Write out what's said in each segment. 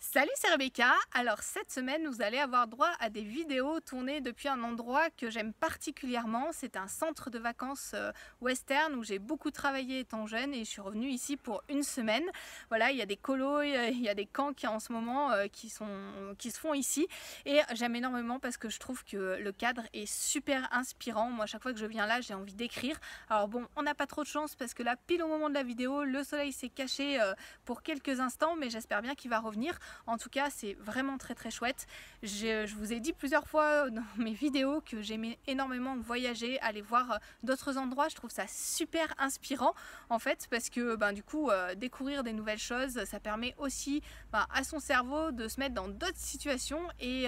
Salut, c'est Rebecca. Alors cette semaine, vous allez avoir droit à des vidéos tournées depuis un endroit que j'aime particulièrement. C'est un centre de vacances western où j'ai beaucoup travaillé étant jeune et je suis revenue ici pour une semaine. Voilà, il y a des colos, il y a des camps qui en ce moment qui se font ici et j'aime énormément parce que je trouve que le cadre est super inspirant. Moi, chaque fois que je viens là, j'ai envie d'écrire. Alors bon, on n'a pas trop de chance parce que là, pile au moment de la vidéo, le soleil s'est caché pour quelques instants, mais j'espère bien qu'il va revenir. En tout cas, c'est vraiment très chouette. Je vous ai dit plusieurs fois dans mes vidéos que j'aimais énormément voyager, aller voir d'autres endroits. Je trouve ça super inspirant en fait parce que du coup, découvrir des nouvelles choses, ça permet aussi à son cerveau de se mettre dans d'autres situations et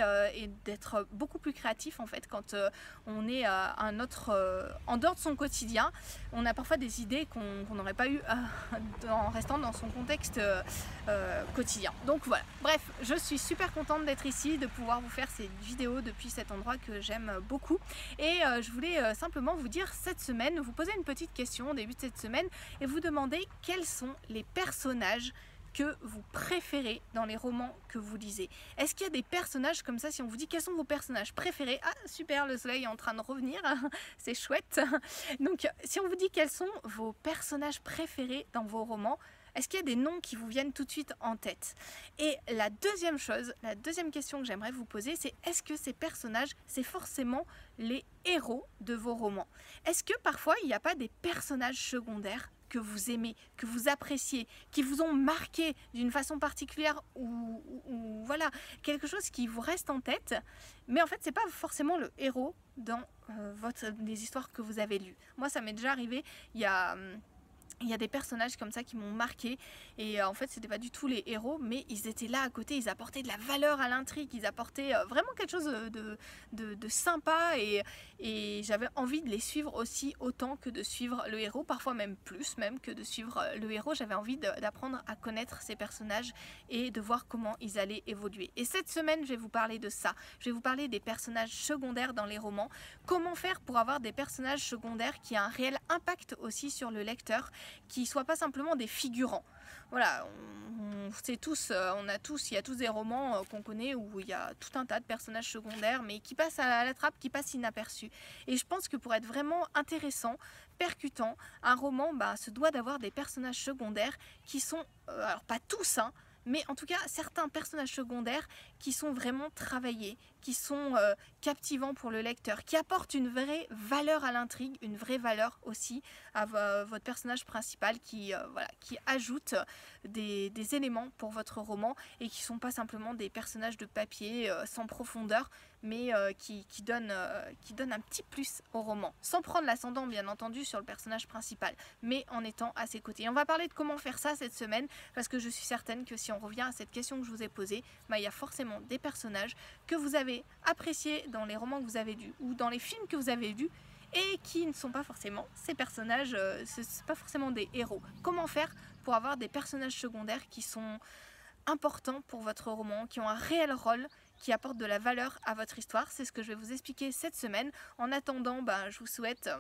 d'être beaucoup plus créatif en fait quand on est en dehors de son quotidien. On a parfois des idées qu'on n'aurait pas eu en restant dans son contexte quotidien. Donc voilà. Bref, je suis super contente d'être ici, de pouvoir vous faire ces vidéos depuis cet endroit que j'aime beaucoup. Et je voulais simplement vous dire cette semaine, vous poser une petite question au début de cette semaine et vous demander quels sont les personnages que vous préférez dans les romans que vous lisez. Est-ce qu'il y a des personnages comme ça, si on vous dit quels sont vos personnages préférés? Ah super, le soleil est en train de revenir, c'est chouette. Donc si on vous dit quels sont vos personnages préférés dans vos romans, est-ce qu'il y a des noms qui vous viennent tout de suite en tête? Et la deuxième chose, la deuxième question que j'aimerais vous poser, c'est est-ce que ces personnages, c'est forcément les héros de vos romans? Est-ce que parfois il n'y a pas des personnages secondaires que vous aimez, que vous appréciez, qui vous ont marqué d'une façon particulière ou voilà, quelque chose qui vous reste en tête, mais en fait c'est pas forcément le héros dans les histoires que vous avez lues. Moi ça m'est déjà arrivé, il y a des personnages comme ça qui m'ont marqué et en fait c'était pas du tout les héros, mais ils étaient là à côté, ils apportaient de la valeur à l'intrigue, ils apportaient vraiment quelque chose de sympa et j'avais envie de les suivre aussi autant que de suivre le héros, parfois même plus même que de suivre le héros. J'avais envie d'apprendre à connaître ces personnages et de voir comment ils allaient évoluer. Et cette semaine je vais vous parler de ça, je vais vous parler des personnages secondaires dans les romans, comment faire pour avoir des personnages secondaires qui a un réel impact aussi sur le lecteur, qui ne soient pas simplement des figurants. Voilà, on sait tous, il y a tous des romans qu'on connaît où il y a tout un tas de personnages secondaires mais qui passent à la trappe, qui passent inaperçus. Et je pense que pour être vraiment intéressant, percutant, un roman se doit d'avoir des personnages secondaires qui sont, alors pas tous, mais en tout cas certains personnages secondaires qui sont vraiment travaillés, qui sont captivants pour le lecteur, qui apportent une vraie valeur à l'intrigue, une vraie valeur aussi à votre personnage principal, qui ajoute des éléments pour votre roman et qui ne sont pas simplement des personnages de papier sans profondeur, mais qui donnent un petit plus au roman, sans prendre l'ascendant bien entendu sur le personnage principal, mais en étant à ses côtés. Et on va parler de comment faire ça cette semaine, parce que je suis certaine que si on revient à cette question que je vous ai posée, il y a forcément des personnages que vous avez appréciés dans les romans que vous avez lus ou dans les films que vous avez vus et qui ne sont pas forcément ces personnages, ce ne sont pas forcément des héros. Comment faire pour avoir des personnages secondaires qui sont importants pour votre roman, qui ont un réel rôle, qui apportent de la valeur à votre histoire? C'est ce que je vais vous expliquer cette semaine. En attendant, je vous souhaite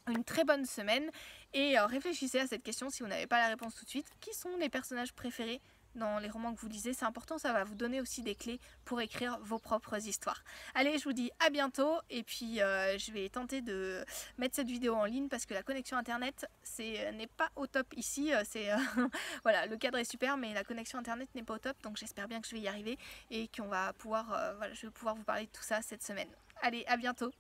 une très bonne semaine et réfléchissez à cette question si vous n'avez pas la réponse tout de suite. Qui sont les personnages préférés dans les romans que vous lisez? C'est important, ça va vous donner aussi des clés pour écrire vos propres histoires. Allez, je vous dis à bientôt et puis je vais tenter de mettre cette vidéo en ligne parce que la connexion internet n'est pas au top ici. Voilà, le cadre est super mais la connexion internet n'est pas au top, donc j'espère bien que je vais y arriver et qu'on va pouvoir, je vais pouvoir vous parler de tout ça cette semaine. Allez, à bientôt!